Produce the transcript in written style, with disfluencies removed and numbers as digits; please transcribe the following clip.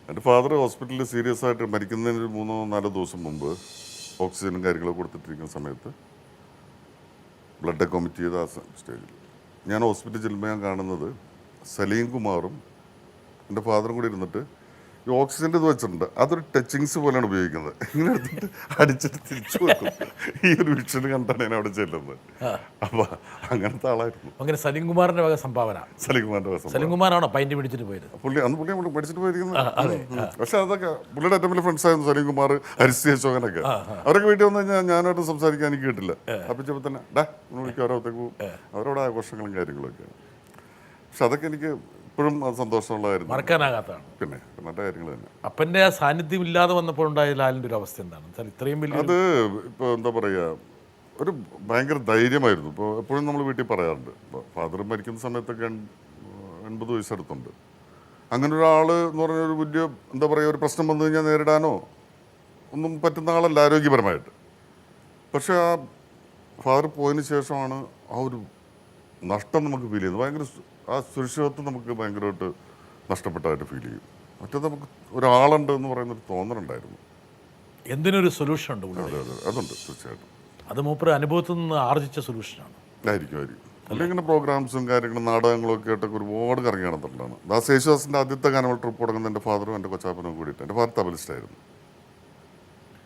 എൻ്റെ ഫാദർ ഹോസ്പിറ്റലിൽ സീരിയസ് ആയിട്ട് മരിക്കുന്നതിന് ഒരു 3-4 ദിവസം മുമ്പ് ഓക്സിജനും കാര്യങ്ങളൊക്കെ കൊടുത്തിട്ടിരിക്കുന്ന സമയത്ത് ബ്ലഡൊക്കെ വൊമിറ്റ് ചെയ്ത ആ സ്റ്റേജിൽ ഞാൻ ഹോസ്പിറ്റലിൽ ചെല്ലുമ്പോൾ ഞാൻ കാണുന്നത് സലീം കുമാറും എൻ്റെ ഫാദറും കൂടി ഇരുന്നിട്ട് ഈ ഓക്സിജൻ്റെ ഇത് വെച്ചിട്ടുണ്ട്, അതൊരു ടച്ചിങ്സ് പോലെയാണ് ഉപയോഗിക്കുന്നത്. ഇങ്ങനെ എടുത്തിട്ട് അടിച്ചിട്ട് തിരിച്ചു വെക്കും. ഈ ഒരു വിഷൻ കണ്ടാണ് ഞാൻ അവിടെ ചെല്ലുന്നത്. അപ്പോൾ അങ്ങനത്തെ ആളായിരുന്നു. അങ്ങനെ സലീംകുമാറിന്റെ വക സംഭാവന. സലീംകുമാറിൻ്റെ വശം സലീംകുമാറാണോ പൈൻറ്റ് പിടിച്ചിട്ട് പോയത്? പുള്ളി പഠിച്ചിട്ട് പോയിരിക്കുന്നത്. പക്ഷെ അതൊക്കെ പുള്ളിയുടെ ഏറ്റവും വലിയ ഫ്രണ്ട്സ് ആയിരുന്നു സലീംകുമാർ, ഹരിശ്രീ അശോകനൊക്കെ. അവരൊക്കെ വീട്ടിൽ വന്നു കഴിഞ്ഞാൽ ഞാനായിട്ട് സംസാരിക്കാൻ എനിക്ക് കിട്ടില്ല. അപ്പിച്ചപ്പോൾ തന്നെ വിളിക്കും, ഓരോത്തേക്ക് പോകും. അവരോട് ആഘോഷങ്ങളും കാര്യങ്ങളൊക്കെ. പക്ഷെ അതൊക്കെ എനിക്ക് ഇപ്പോഴും അത് സന്തോഷമുള്ളതായിരുന്നു, മറക്കാനാകാത്തതാണ്. പിന്നെ നല്ല കാര്യങ്ങൾ തന്നെ. അപ്പൻ്റെ ആ സാന്നിധ്യം ഇല്ലാതെ വന്നപ്പോൾ ഉണ്ടായ ലാലിൻ്റെ ഒരു അവസ്ഥ എന്താണ്? ഇത്രയും വലിയ അത് ഇപ്പോൾ എന്താ പറയുക, ഒരു ഭയങ്കര ധൈര്യമായിരുന്നു. ഇപ്പോൾ എപ്പോഴും നമ്മൾ വീട്ടിൽ പറയാറുണ്ട്, ഇപ്പോൾ ഫാദർ മരിക്കുന്ന സമയത്തൊക്കെ 80 വയസ്സെടുത്തുണ്ട്. അങ്ങനെ ഒരാൾ എന്ന് പറഞ്ഞാൽ ഒരു വലിയ എന്താ പറയുക, ഒരു പ്രശ്നം വന്നു കഴിഞ്ഞാൽ നേരിടാനോ ഒന്നും പറ്റുന്ന ആളല്ല ആരോഗ്യപരമായിട്ട്. പക്ഷേ ആ ഫാദർ പോയതിന് ശേഷമാണ് ആ ഒരു നഷ്ടം നമുക്ക് ഫീൽ ചെയ്യുന്നത്. ഭയങ്കര ആ സുരക്ഷിതത്വം നമുക്ക് ഭയങ്കരമായിട്ട് നഷ്ടപ്പെട്ടതായിട്ട് ഫീൽ ചെയ്യും. മറ്റേ നമുക്ക് ഒരാളുണ്ട് എന്ന് പറയുന്നൊരു തോന്നലുണ്ടായിരുന്നു. എന്തിനൊരു സൊല്യൂഷൻ ഉണ്ട്. അതെ അതെ, അതുണ്ട് തീർച്ചയായിട്ടും. അത് മൂപ്പർ അനുഭവത്തിൽ നിന്ന് ആർജിച്ച സൊല്യൂഷനാണ്. ആയിരിക്കും. അല്ലെങ്കിൽ ഇങ്ങനെ പ്രോഗ്രാംസും കാര്യങ്ങളും നാടകങ്ങളും ഒക്കെ ആയിട്ടൊക്കെ ഒരുപാട് കറങ്ങി നടന്നിട്ടുള്ളതാണ്. ദാസ് യേശുദാസിൻ്റെ ആദ്യത്തെ ഗാനമേള ട്രിപ്പ് തുടങ്ങുന്നത് എൻ്റെ ഫാദറും എൻ്റെ കൊച്ചാപ്പനും കൂടിയിട്ട്. എൻ്റെ ഫാദർ തബലിസ്റ്റായിരുന്നു.